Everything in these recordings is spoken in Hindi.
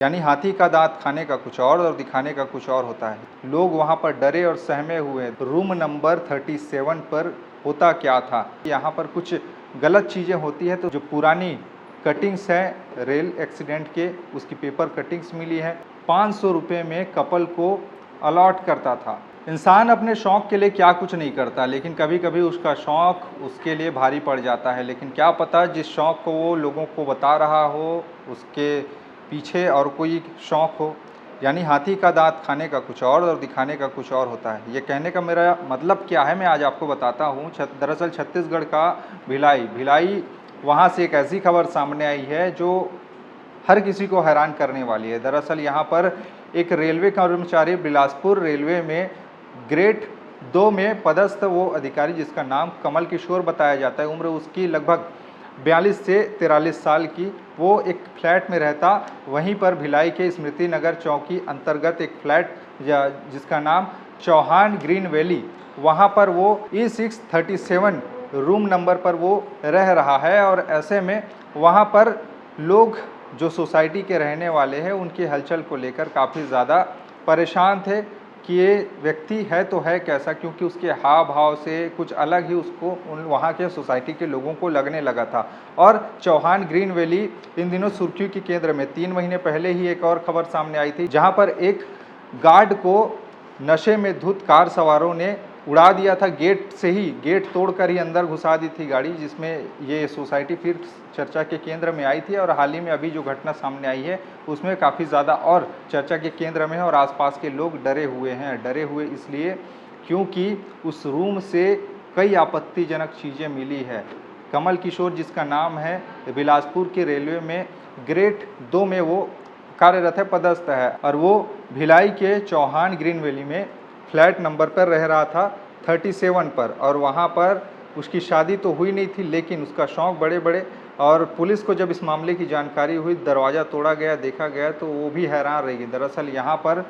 यानी हाथी का दाँत खाने का कुछ और दिखाने का कुछ और होता है। लोग वहाँ पर डरे और सहमे हुए। रूम नंबर 37 पर होता क्या था? यहाँ पर कुछ गलत चीज़ें होती हैं, तो जो पुरानी कटिंग्स हैं रेल एक्सीडेंट के, उसकी पेपर कटिंग्स मिली है। 500 रुपये में कपल को अलॉट करता था। इंसान अपने शौक़ के लिए क्या कुछ नहीं करता, लेकिन कभी कभी उसका शौक़ उसके लिए भारी पड़ जाता है। लेकिन क्या पता जिस शौक़ को वो लोगों को बता रहा हो, उसके पीछे और कोई शौक़ हो। यानी हाथी का दाँत खाने का कुछ और दिखाने का कुछ और होता है। ये कहने का मेरा मतलब क्या है, मैं आज आपको बताता हूँ। दरअसल छत्तीसगढ़ का भिलाई वहाँ से एक ऐसी खबर सामने आई है जो हर किसी को हैरान करने वाली है। दरअसल यहाँ पर एक रेलवे कर्मचारी बिलासपुर रेलवे में ग्रेड 2 में पदस्थ वो अधिकारी, जिसका नाम कमल किशोर बताया जाता है, उम्र उसकी लगभग 42 से 43 साल की। वो एक फ्लैट में रहता, वहीं पर भिलाई के स्मृति नगर चौकी अंतर्गत एक फ्लैट जिसका नाम चौहान ग्रीन वैली, वहाँ पर वो E637 रूम नंबर पर वो रह रहा है। और ऐसे में वहाँ पर लोग जो सोसाइटी के रहने वाले हैं, उनकी हलचल को लेकर काफ़ी ज़्यादा परेशान थे कि ये व्यक्ति है तो है कैसा, क्योंकि उसके हाव भाव से कुछ अलग ही उसको वहाँ के सोसाइटी के लोगों को लगने लगा था। और चौहान ग्रीन वैली इन दिनों सुर्खियों के केंद्र में। 3 महीने पहले ही एक और खबर सामने आई थी, जहाँ पर एक गार्ड को नशे में धुत कार सवारों ने उड़ा दिया था। गेट से ही, गेट तोड़कर ही अंदर घुसा दी थी गाड़ी, जिसमें ये सोसाइटी फिर चर्चा के केंद्र में आई थी। और हाल ही में अभी जो घटना सामने आई है, उसमें काफ़ी ज़्यादा और चर्चा के केंद्र में है। और आसपास के लोग डरे हुए हैं। डरे हुए इसलिए क्योंकि उस रूम से कई आपत्तिजनक चीज़ें मिली है। कमल किशोर, जिसका नाम है, बिलासपुर के रेलवे में ग्रेड 2 में वो कार्यरत है, पदस्थ है। और वो भिलाई के चौहान ग्रीन वैली में फ्लैट नंबर पर रह रहा था 37 पर। और वहाँ पर उसकी शादी तो हुई नहीं थी, लेकिन उसका शौक़ बड़े बड़े। और पुलिस को जब इस मामले की जानकारी हुई, दरवाज़ा तोड़ा गया, देखा गया, तो वो भी हैरान रह गई। दरअसल यहाँ पर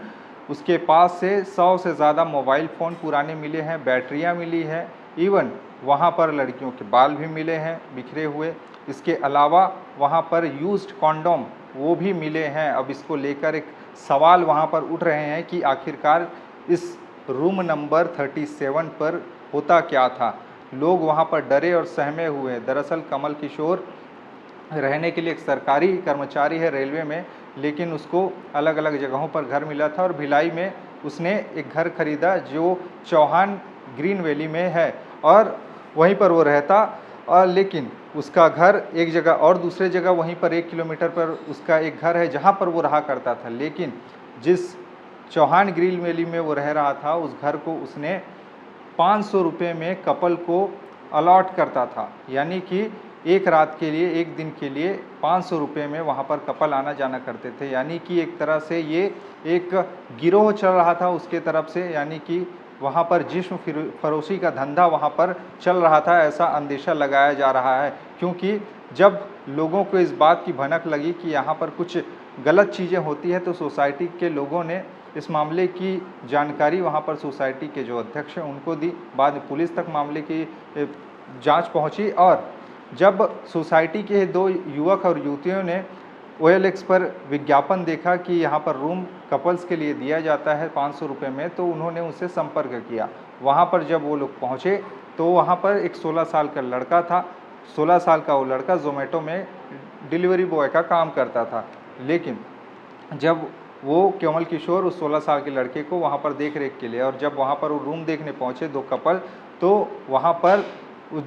उसके पास से 100 से ज़्यादा मोबाइल फ़ोन पुराने मिले हैं, बैटरियाँ मिली हैं, इवन वहाँ पर लड़कियों के बाल भी मिले हैं बिखरे हुए। इसके अलावा वहाँ पर यूज्ड कॉन्डोम वो भी मिले हैं। अब इसको लेकर एक सवाल वहाँ पर उठ रहे हैं कि आखिरकार इस रूम नंबर 37 पर होता क्या था। लोग वहाँ पर डरे और सहमे हुए। दरअसल कमल किशोर रहने के लिए एक सरकारी कर्मचारी है रेलवे में, लेकिन उसको अलग अलग जगहों पर घर मिला था। और भिलाई में उसने एक घर खरीदा जो चौहान ग्रीन वैली में है, और वहीं पर वो रहता। और लेकिन उसका घर एक जगह और दूसरे जगह, वहीं पर 1 किलोमीटर पर उसका एक घर है जहाँ पर वो रहा करता था। लेकिन जिस चौहान ग्रीन वैली में वो रह रहा था, उस घर को उसने 500 रुपये में कपल को अलॉट करता था। यानी कि एक रात के लिए, एक दिन के लिए 500 रुपये में वहाँ पर कपल आना जाना करते थे। यानी कि एक तरह से ये एक गिरोह चल रहा था उसके तरफ से। यानी कि वहाँ पर जिस्म फरोशी का धंधा वहाँ पर चल रहा था, ऐसा अंदेशा लगाया जा रहा है। क्योंकि जब लोगों को इस बात की भनक लगी कि यहाँ पर कुछ गलत चीज़ें होती हैं, तो सोसाइटी के लोगों ने इस मामले की जानकारी वहाँ पर सोसाइटी के जो अध्यक्ष हैं उनको दी। बाद में पुलिस तक मामले की जांच पहुँची। और जब सोसाइटी के 2 युवक और युवतियों ने OLX पर विज्ञापन देखा कि यहाँ पर रूम कपल्स के लिए दिया जाता है 500 रुपये में, तो उन्होंने उनसे संपर्क किया। वहाँ पर जब वो लोग पहुँचे, तो वहाँ पर एक 16 साल का लड़का था। 16 साल का वो लड़का ज़ोमैटो में डिलीवरी बॉय का काम करता था। लेकिन जब वो कमल किशोर उस 16 साल के लड़के को वहाँ पर देख रेख के लिए, और जब वहाँ पर वो रूम देखने पहुँचे 2 कपल, तो वहाँ पर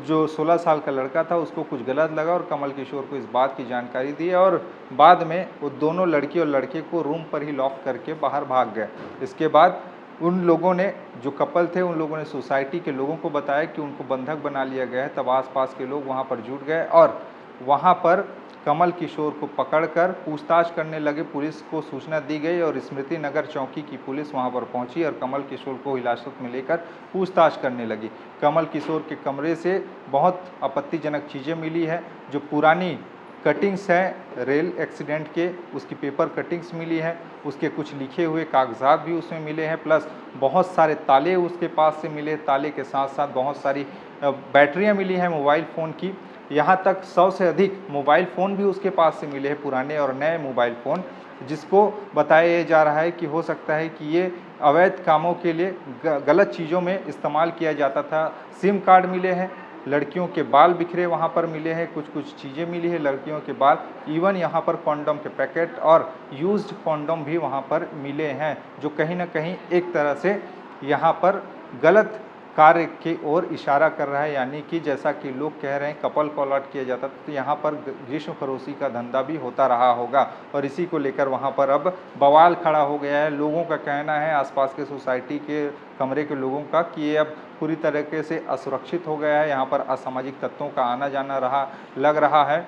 जो 16 साल का लड़का था उसको कुछ गलत लगा और कमल किशोर को इस बात की जानकारी दी। और बाद में वो दोनों लड़की और लड़के को रूम पर ही लॉक करके बाहर भाग गए। इसके बाद उन लोगों ने, जो कपल थे, उन लोगों ने सोसाइटी के लोगों को बताया कि उनको बंधक बना लिया गया है। तब आसपास के लोग वहाँ पर जुट गए और वहाँ पर कमल किशोर को पकड़कर पूछताछ करने लगे। पुलिस को सूचना दी गई और स्मृति नगर चौकी की पुलिस वहां पर पहुंची और कमल किशोर को हिरासत में लेकर पूछताछ करने लगी। कमल किशोर के कमरे से बहुत आपत्तिजनक चीज़ें मिली है। जो पुरानी कटिंग्स हैं रेल एक्सीडेंट के, उसकी पेपर कटिंग्स मिली हैं, उसके कुछ लिखे हुए कागजात भी उसमें मिले हैं, प्लस बहुत सारे ताले उसके पास से मिले। ताले के साथ साथ बहुत सारी बैटरियां मिली हैं मोबाइल फ़ोन की। यहाँ तक 100 से अधिक मोबाइल फ़ोन भी उसके पास से मिले हैं, पुराने और नए मोबाइल फ़ोन, जिसको बताया जा रहा है कि हो सकता है कि ये अवैध कामों के लिए गलत चीज़ों में इस्तेमाल किया जाता था। सिम कार्ड मिले हैं, लड़कियों के बाल बिखरे वहाँ पर मिले हैं, कुछ चीज़ें मिली है लड़कियों के बाल, इवन यहाँ पर कॉन्डम के पैकेट और यूज्ड कॉन्डम भी वहाँ पर मिले हैं, जो कहीं ना कहीं एक तरह से यहाँ पर गलत कार्य की ओर इशारा कर रहा है। यानी कि जैसा कि लोग कह रहे हैं कपल को अलॉट किया जाता तो यहाँ पर जिस्म फरोशी का धंधा भी होता रहा होगा, और इसी को लेकर वहाँ पर अब बवाल खड़ा हो गया है। लोगों का कहना है, आसपास के सोसाइटी के कमरे के लोगों का, कि ये अब पूरी तरीके से असुरक्षित हो गया है, यहाँ पर असामाजिक तत्वों का आना जाना लग रहा है,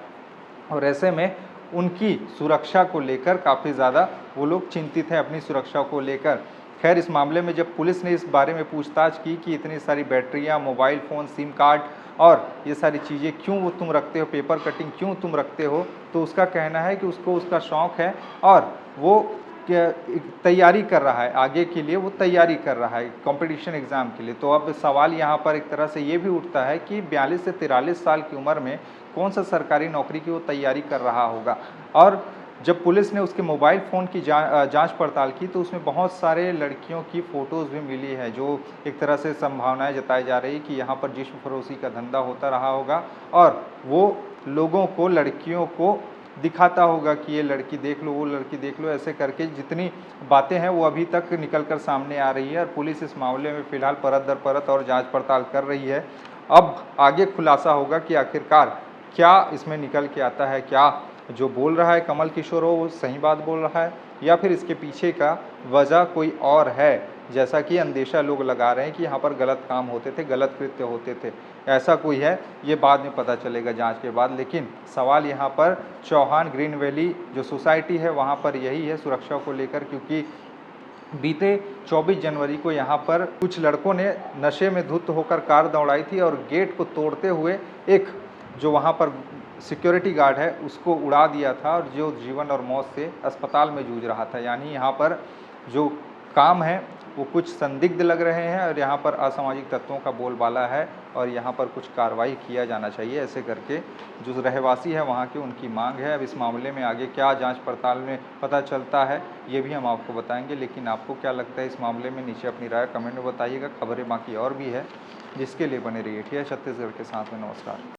और ऐसे में उनकी सुरक्षा को लेकर काफ़ी ज़्यादा वो लोग चिंतित हैं, अपनी सुरक्षा को लेकर। खैर, इस मामले में जब पुलिस ने इस बारे में पूछताछ की कि इतनी सारी बैटरियां, मोबाइल फ़ोन, सिम कार्ड और ये सारी चीज़ें क्यों वो तुम रखते हो, पेपर कटिंग क्यों तुम रखते हो, तो उसका कहना है कि उसको उसका शौक़ है और वो तैयारी कर रहा है, आगे के लिए वो तैयारी कर रहा है कंपटीशन एग्ज़ाम के लिए। तो अब सवाल यहाँ पर एक तरह से ये भी उठता है कि 42 से 43 साल की उम्र में कौन सा सरकारी नौकरी की वो तैयारी कर रहा होगा। और जब पुलिस ने उसके मोबाइल फ़ोन की जांच पड़ताल की तो उसमें बहुत सारे लड़कियों की फ़ोटोज़ भी मिली है, जो एक तरह से संभावनाएं जताई जा रही कि यहाँ पर जिस्म फरोशी का धंधा होता रहा होगा, और वो लोगों को, लड़कियों को दिखाता होगा कि ये लड़की देख लो, वो लड़की देख लो, ऐसे करके जितनी बातें हैं वो अभी तक निकल कर सामने आ रही है। और पुलिस इस मामले में फ़िलहाल परत दर परत और जाँच पड़ताल कर रही है। अब आगे खुलासा होगा कि आखिरकार क्या इसमें निकल के आता है, क्या जो बोल रहा है कमल किशोर वो सही बात बोल रहा है, या फिर इसके पीछे का वजह कोई और है, जैसा कि अंदेशा लोग लगा रहे हैं कि यहाँ पर गलत काम होते थे, गलत कृत्य होते थे, ऐसा कोई है, ये बाद में पता चलेगा जांच के बाद। लेकिन सवाल यहाँ पर चौहान ग्रीन वैली जो सोसाइटी है वहाँ पर यही है, सुरक्षा को लेकर, क्योंकि बीते 24 जनवरी को यहाँ पर कुछ लड़कों ने नशे में धुत होकर कार दौड़ाई थी और गेट को तोड़ते हुए एक जो वहाँ पर सिक्योरिटी गार्ड है उसको उड़ा दिया था, और जो जीवन और मौत से अस्पताल में जूझ रहा था। यानी यहाँ पर जो काम है वो कुछ संदिग्ध लग रहे हैं, और यहाँ पर असामाजिक तत्वों का बोलबाला है, और यहाँ पर कुछ कार्रवाई किया जाना चाहिए, ऐसे करके जो रहवासी है वहाँ की उनकी मांग है। अब इस मामले में आगे क्या जांच पड़ताल में पता चलता है ये भी हम आपको बताएंगे। लेकिन आपको क्या लगता है इस मामले में, नीचे अपनी राय कमेंट में बताइएगा। खबरें बाकी और भी है, जिसके लिए बने रहिए। ठीक है, छत्तीसगढ़ के साथ में। नमस्कार।